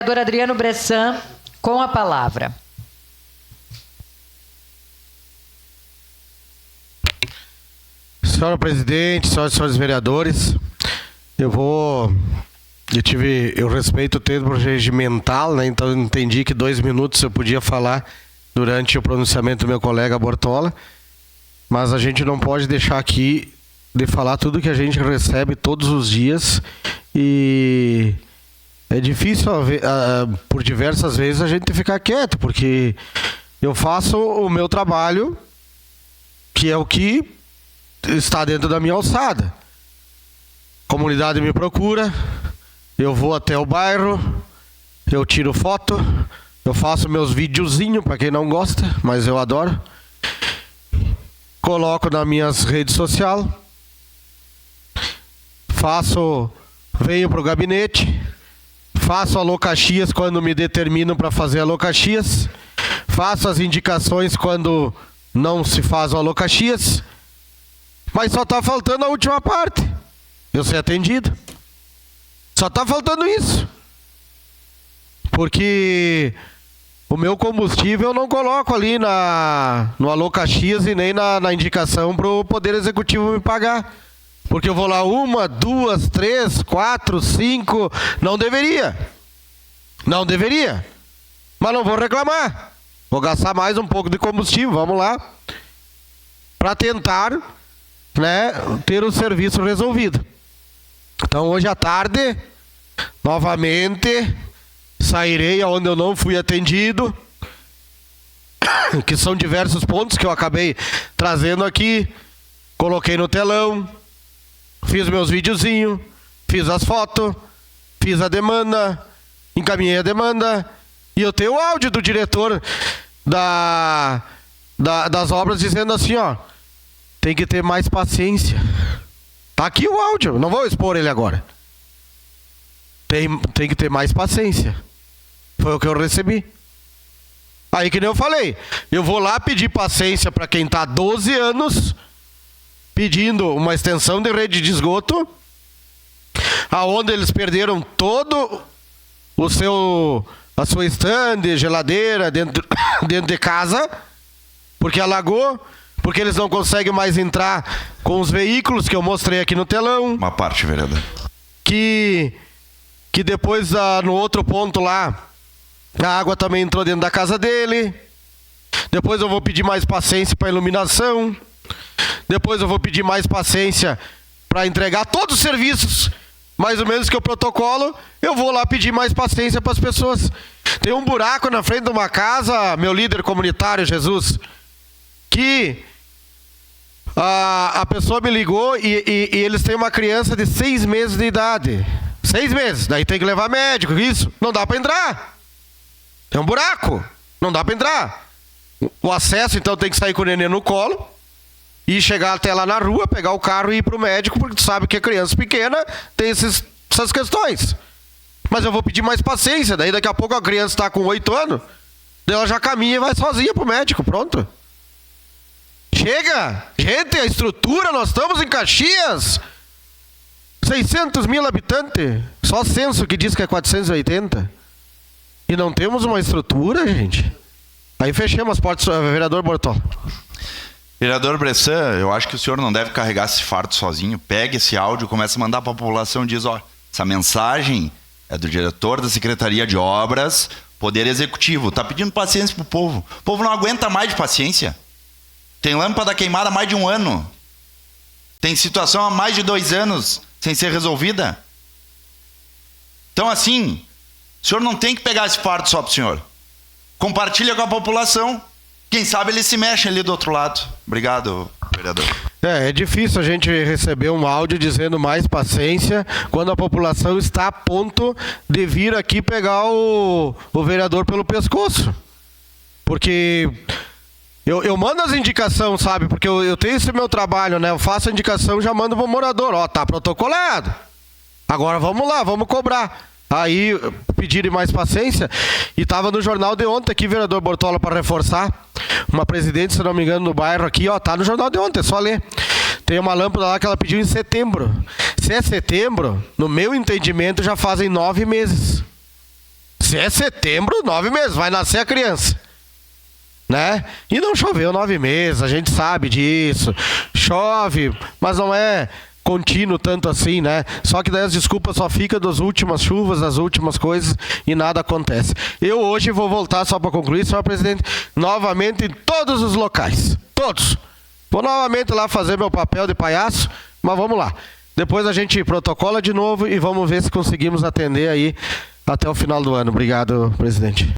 Vereador Adriano Bressan, com a palavra. Senhora presidente, senhoras e senhores vereadores, eu respeito o tempo regimental, né? Então eu entendi que 2 minutos eu podia falar durante o pronunciamento do meu colega Bortola, mas a gente não pode deixar aqui de falar tudo que a gente recebe todos os dias e é difícil por diversas vezes a gente ficar quieto, porque eu faço o meu trabalho, que é o que está dentro da minha alçada. A comunidade me procura, eu vou até o bairro, eu tiro foto, eu faço meus videozinhos, para quem não gosta, mas eu adoro. Coloco nas minhas redes sociais, venho para o gabinete, faço alocaxias quando me determinam para fazer alocaxias, faço as indicações quando não se faz o alocaxias, mas só está faltando a última parte, eu ser atendido. Só está faltando isso. Porque o meu combustível eu não coloco ali no alocaxias e nem na indicação para o Poder Executivo me pagar. Porque eu vou lá 1, 2, 3, 4, 5, não deveria. Não deveria. Mas não vou reclamar. Vou gastar mais um pouco de combustível, vamos lá. Para tentar, né, ter o serviço resolvido. Então hoje à tarde, novamente, sairei aonde eu não fui atendido, que são diversos pontos que eu acabei trazendo aqui, coloquei no telão, fiz meus videozinhos, fiz as fotos, fiz a demanda, encaminhei a demanda, e eu tenho o áudio do diretor das obras dizendo assim, ó, tem que ter mais paciência. Tá aqui o áudio, não vou expor ele agora. Tem que ter mais paciência. Foi o que eu recebi. Aí que nem eu falei, eu vou lá pedir paciência para quem tá há 12 anos pedindo uma extensão de rede de esgoto, aonde eles perderam todo a sua estande, geladeira dentro de casa, porque alagou, porque eles não conseguem mais entrar com os veículos que eu mostrei aqui no telão. Uma parte, vereador. Que depois, no outro ponto lá, a água também entrou dentro da casa dele. Depois eu vou pedir mais paciência para iluminação. Depois eu vou pedir mais paciência para entregar todos os serviços, mais ou menos que o protocolo. Eu vou lá pedir mais paciência para as pessoas. Tem um buraco na frente de uma casa, meu líder comunitário, Jesus, que a pessoa me ligou e eles têm uma criança de 6 meses de idade. 6 meses, daí tem que levar médico, isso. Não dá para entrar. É um buraco, não dá para entrar. O acesso, então, tem que sair com o neném no colo e chegar até lá na rua, pegar o carro e ir pro médico, porque tu sabe que a criança pequena tem essas questões. Mas eu vou pedir mais paciência, daí daqui a pouco a criança está com 8 anos, daí ela já caminha e vai sozinha pro médico, pronto. Chega! Gente, a estrutura, nós estamos em Caxias, 600 mil habitantes, só censo que diz que é 480. E não temos uma estrutura, gente. Aí fechamos as portas, vereador Bortola. Vereador Bressan, eu acho que o senhor não deve carregar esse fardo sozinho. Pega esse áudio, começa a mandar para a população e diz, ó, essa mensagem é do diretor da Secretaria de Obras, Poder Executivo. Tá pedindo paciência pro povo. O povo não aguenta mais de paciência. Tem lâmpada queimada há mais de 1 ano. Tem situação há mais de 2 anos sem ser resolvida. Então, assim, o senhor não tem que pegar esse fardo só pro senhor. Compartilha com a população. Quem sabe ele se mexe ali do outro lado. Obrigado, vereador. É difícil a gente receber um áudio dizendo mais paciência quando a população está a ponto de vir aqui pegar o vereador pelo pescoço. Porque eu mando as indicações, sabe? Porque eu tenho esse meu trabalho, né? Eu faço a indicação e já mando pro morador. Ó, tá protocolado. Agora vamos lá, vamos cobrar. Aí pedirem mais paciência. E estava no jornal de ontem aqui, vereador Bortola, para reforçar. Uma presidente, se não me engano, no bairro aqui, ó, tá no jornal de ontem, é só ler. Tem uma lâmpada lá que ela pediu em setembro. Se é setembro, no meu entendimento, já fazem 9 meses. Se é setembro, 9 meses, vai nascer a criança. Né? E não choveu 9 meses, a gente sabe disso. Chove, mas não é contínuo tanto assim, né? Só que daí as desculpas só ficam das últimas chuvas, das últimas coisas e nada acontece. Eu hoje vou voltar, só para concluir, senhor presidente, novamente em todos os locais. Todos. Vou novamente lá fazer meu papel de palhaço, mas vamos lá. Depois a gente protocola de novo e vamos ver se conseguimos atender aí até o final do ano. Obrigado, presidente.